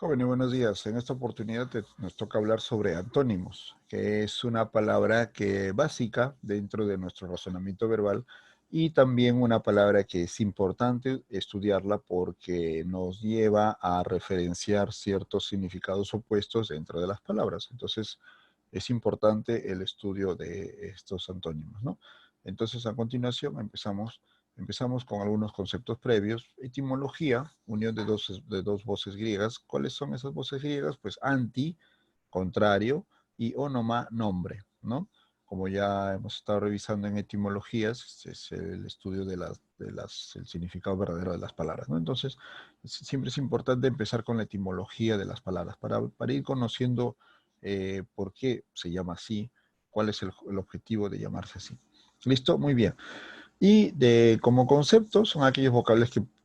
Jóvenes, buenos días. En esta oportunidad nos toca hablar sobre antónimos, que es una palabra básica dentro de nuestro razonamiento verbal y también una palabra que es importante estudiarla porque nos lleva a referenciar ciertos significados opuestos dentro de las palabras. Entonces, es importante el estudio de estos antónimos, ¿no? Entonces, a continuación empezamos con algunos conceptos previos. Etimología, unión de dos voces griegas. ¿Cuáles son esas voces griegas? Pues anti, contrario, y onoma, nombre, ¿no? Como ya hemos estado revisando en etimologías, es el estudio el significado verdadero de las palabras, ¿no? Entonces, siempre es importante empezar con la etimología de las palabras para ir conociendo por qué se llama así, cuál es el objetivo de llamarse así. ¿Listo? Muy bien. Como conceptos son aquellos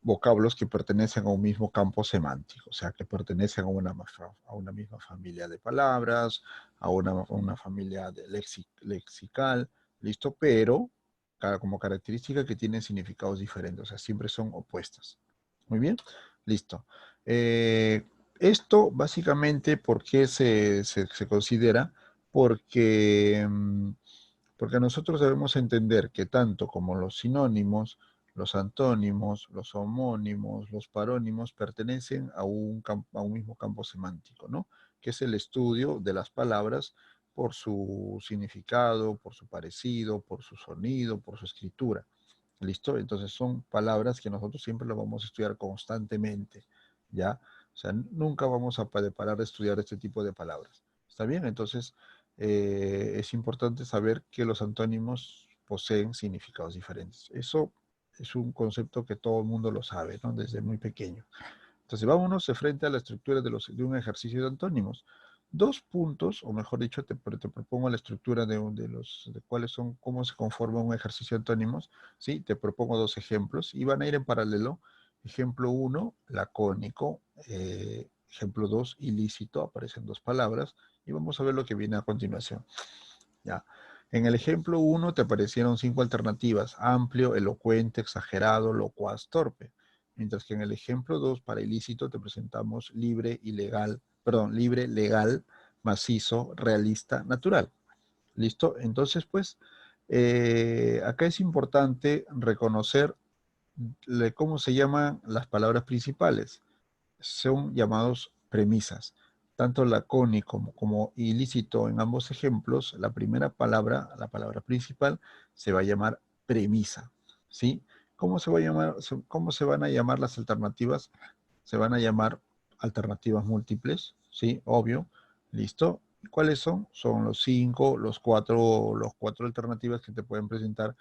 vocablos que pertenecen a un mismo campo semántico, o sea, que pertenecen a una misma familia de palabras, a una familia lexical, ¿listo? Pero como característica que tienen significados diferentes, o sea, siempre son opuestas. Muy bien, listo. Eh, Esto básicamente, ¿por qué se considera? Porque... porque nosotros debemos entender que tanto como los sinónimos, los antónimos, los homónimos, los parónimos pertenecen a un mismo campo semántico, ¿no? Que es el estudio de las palabras por su significado, por su parecido, por su sonido, por su escritura. ¿Listo? Entonces son palabras que nosotros siempre las vamos a estudiar constantemente, ¿ya? O sea, nunca vamos a parar de estudiar este tipo de palabras. ¿Está bien? Entonces, es importante saber que los antónimos poseen significados diferentes. Eso es un concepto que todo el mundo lo sabe, ¿no? Desde muy pequeño. Entonces, vámonos de frente a la estructura de un ejercicio de antónimos. Dos puntos, o mejor dicho, te propongo la estructura de cuáles son, cómo se conforma un ejercicio de antónimos, ¿sí? Te propongo dos ejemplos y van a ir en paralelo. Ejemplo 1, lacónico. Ejemplo 2, ilícito. Aparecen dos palabras y vamos a ver lo que viene a continuación. ¿Ya? En el ejemplo 1 te aparecieron 5 alternativas: amplio, elocuente, exagerado, locuaz, torpe. Mientras que en el ejemplo 2 para ilícito, te presentamos libre, legal, macizo, realista, natural. ¿Listo? Entonces, pues, acá es importante reconocer cómo se llaman las palabras principales. Son llamados premisas. Tanto lacónico como ilícito en ambos ejemplos, la palabra principal, se va a llamar premisa. ¿Sí? ¿Cómo se va a llamar, cómo se van a llamar las alternativas? Se van a llamar alternativas múltiples, ¿sí? Obvio. ¿Listo? ¿Cuáles son? Son los cuatro alternativas que te pueden presentar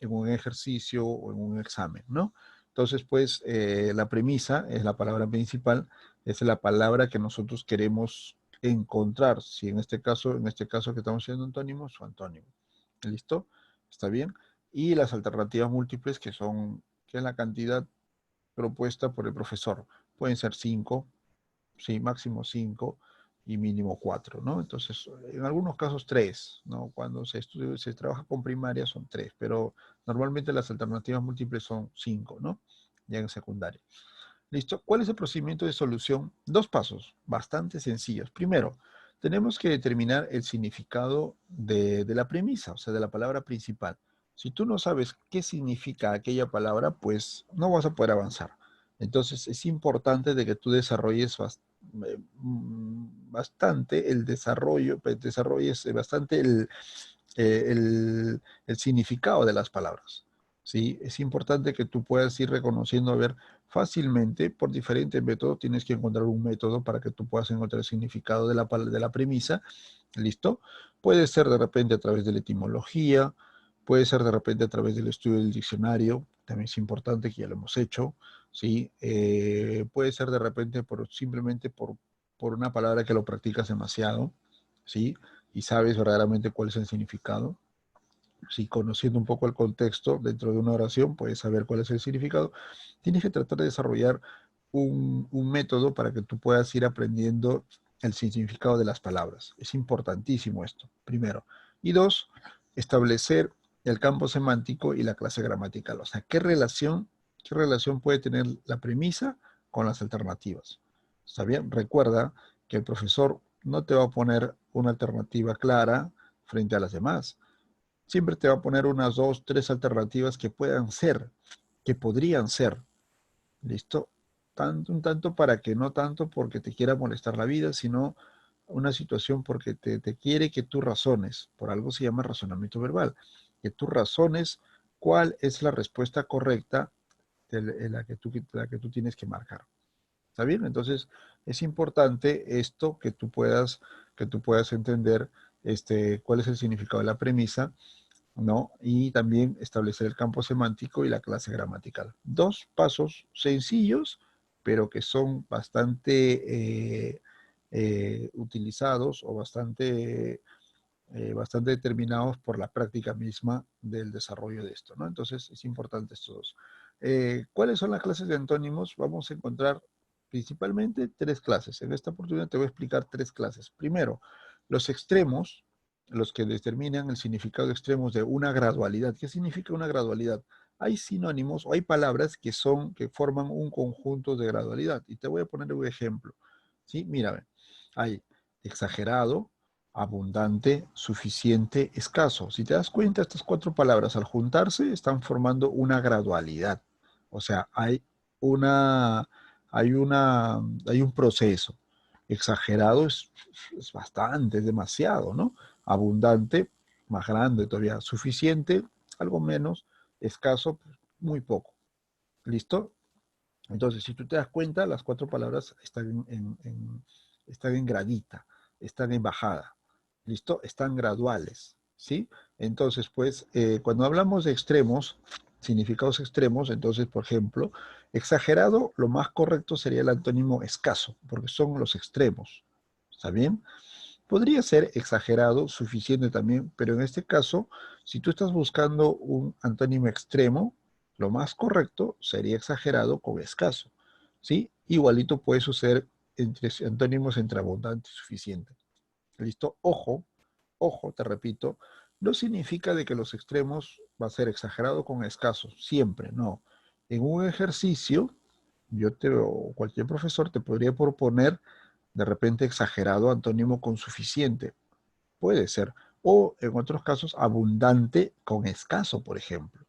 en un ejercicio o en un examen, ¿no? Entonces, pues, la premisa es la palabra principal, es la palabra que nosotros queremos encontrar. Si en este caso que estamos haciendo antónimos, su antónimo. ¿Listo? ¿Está bien? Y las alternativas múltiples, que es la cantidad propuesta por el profesor. Pueden ser 5, sí, máximo 5 y mínimo 4, ¿no? Entonces, en algunos casos 3, ¿no? Cuando se trabaja con primaria son 3, pero normalmente las alternativas múltiples son 5, ¿no? Ya en secundaria. ¿Listo? ¿Cuál es el procedimiento de solución? Dos pasos, bastante sencillos. Primero, tenemos que determinar el significado de la premisa, o sea, de la palabra principal. Si tú no sabes qué significa aquella palabra, pues no vas a poder avanzar. Entonces, es importante de que tú bastante el desarrollo, pues, desarrolles bastante el significado de las palabras. ¿Sí? Es importante que tú puedas ir reconociendo, a ver, fácilmente, por diferentes métodos, tienes que encontrar un método para que tú puedas encontrar el significado de la premisa. ¿Listo? Puede ser de repente a través de la etimología, puede ser de repente a través del estudio del diccionario, también es importante que ya lo hemos hecho, ¿sí? Puede ser de repente simplemente por una palabra que lo practicas demasiado, ¿sí? Y sabes verdaderamente cuál es el significado. Si conociendo un poco el contexto dentro de una oración, puedes saber cuál es el significado. Tienes que tratar de desarrollar un método para que tú puedas ir aprendiendo el significado de las palabras. Es importantísimo esto, primero. Y dos, establecer el campo semántico y la clase gramatical. O sea, qué relación puede tener la premisa con las alternativas? ¿Está bien? Recuerda que el profesor no te va a poner una alternativa clara frente a las demás. Siempre te va a poner unas dos, tres alternativas que puedan ser, que podrían ser. ¿Listo? Tanto, un tanto para que no tanto porque te quiera molestar la vida, sino una situación porque te quiere que tú razones. Por algo se llama razonamiento verbal. Que tú razones cuál es la respuesta correcta de la que tú tienes que marcar. ¿Está bien? Entonces, es importante esto que tú puedas entender cuál es el significado de la premisa, ¿no? Y también establecer el campo semántico y la clase gramatical. Dos pasos sencillos, pero que son bastante utilizados o bastante determinados por la práctica misma del desarrollo de esto, ¿no? Entonces, es importante estos dos. ¿Cuáles son las clases de antónimos? Vamos a encontrar principalmente tres clases. En esta oportunidad te voy a explicar tres clases. Primero, los extremos, los que determinan el significado de extremos de una gradualidad. ¿Qué significa una gradualidad? Hay sinónimos o hay palabras que forman un conjunto de gradualidad. Y te voy a poner un ejemplo. ¿Sí? Mira, hay exagerado, abundante, suficiente, escaso. Si te das cuenta, estas cuatro palabras al juntarse están formando una gradualidad. O sea, una, hay un proceso. Exagerado es bastante, es demasiado, ¿no? Abundante, más grande todavía. Suficiente, algo menos. Escaso, muy poco. ¿Listo? Entonces, si tú te das cuenta, las cuatro palabras están en gradita, están en bajada. ¿Listo? Están graduales. ¿Sí? Entonces, pues, cuando hablamos de extremos, significados extremos, entonces, por ejemplo, exagerado, lo más correcto sería el antónimo escaso, porque son los extremos. ¿Está bien? Podría ser exagerado, suficiente también, pero en este caso, si tú estás buscando un antónimo extremo, lo más correcto sería exagerado con escaso, ¿sí? Igualito puede suceder entre antónimos entre abundante y suficiente. ¿Listo? Ojo, ojo, te repito, no significa de que los extremos va a ser exagerado con escaso, siempre, no. En un ejercicio, o cualquier profesor te podría proponer de repente exagerado antónimo con suficiente. Puede ser. O en otros casos, abundante con escaso, por ejemplo.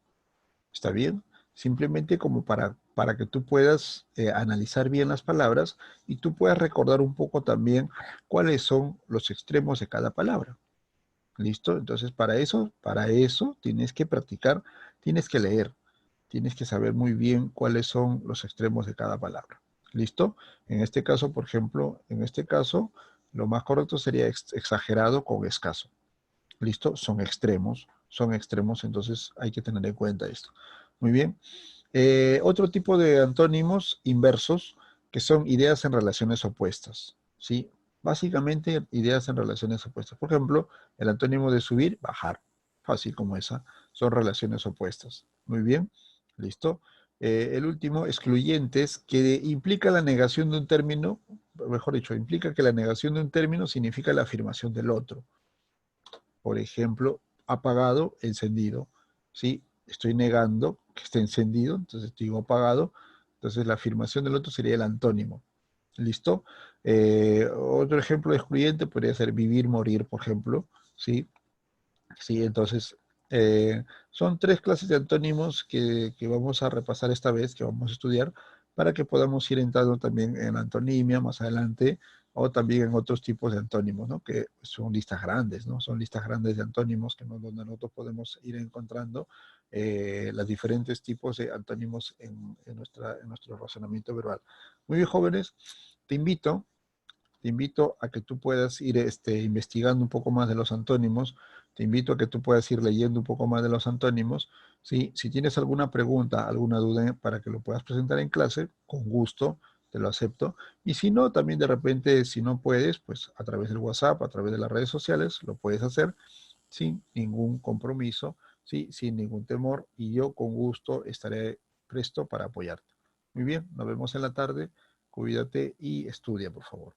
¿Está bien? Simplemente como para que tú puedas analizar bien las palabras y tú puedas recordar un poco también cuáles son los extremos de cada palabra. ¿Listo? Entonces, para eso tienes que practicar, tienes que leer, tienes que saber muy bien cuáles son los extremos de cada palabra. ¿Listo? En este caso, por ejemplo, en este caso, lo más correcto sería exagerado con escaso. ¿Listo? Son extremos, entonces hay que tener en cuenta esto. Muy bien. Otro tipo de antónimos inversos que son ideas en relaciones opuestas. ¿Sí? Básicamente ideas en relaciones opuestas. Por ejemplo, el antónimo de subir, bajar. Fácil como esa. Son relaciones opuestas. Muy bien. ¿Listo? El último, excluyentes, que implica la negación de un término, mejor dicho, implica que la negación de un término significa la afirmación del otro. Por ejemplo, apagado, encendido. ¿Sí? Estoy negando que esté encendido, entonces digo apagado. Entonces la afirmación del otro sería el antónimo. ¿Listo? Otro ejemplo de excluyente podría ser vivir, morir, por ejemplo. ¿Sí? Sí, entonces son tres clases de antónimos que vamos a repasar esta vez, que vamos a estudiar, para que podamos ir entrando también en antonimia más adelante, o también en otros tipos de antónimos, ¿no? Que son listas grandes, ¿no? Son listas grandes de antónimos donde nosotros podemos ir encontrando los diferentes tipos de antónimos en nuestro razonamiento verbal. Muy bien, jóvenes, te invito te invito a que tú puedas ir investigando un poco más de los antónimos, te invito a que tú puedas ir leyendo un poco más de los antónimos, ¿sí? Si tienes alguna pregunta, alguna duda para que lo puedas presentar en clase, con gusto, te lo acepto. Y si no, también de repente, si no puedes, pues a través del WhatsApp, a través de las redes sociales, lo puedes hacer sin ningún compromiso, ¿sí? Sin ningún temor, y yo con gusto estaré presto para apoyarte. Muy bien, nos vemos en la tarde, cuídate y estudia, por favor.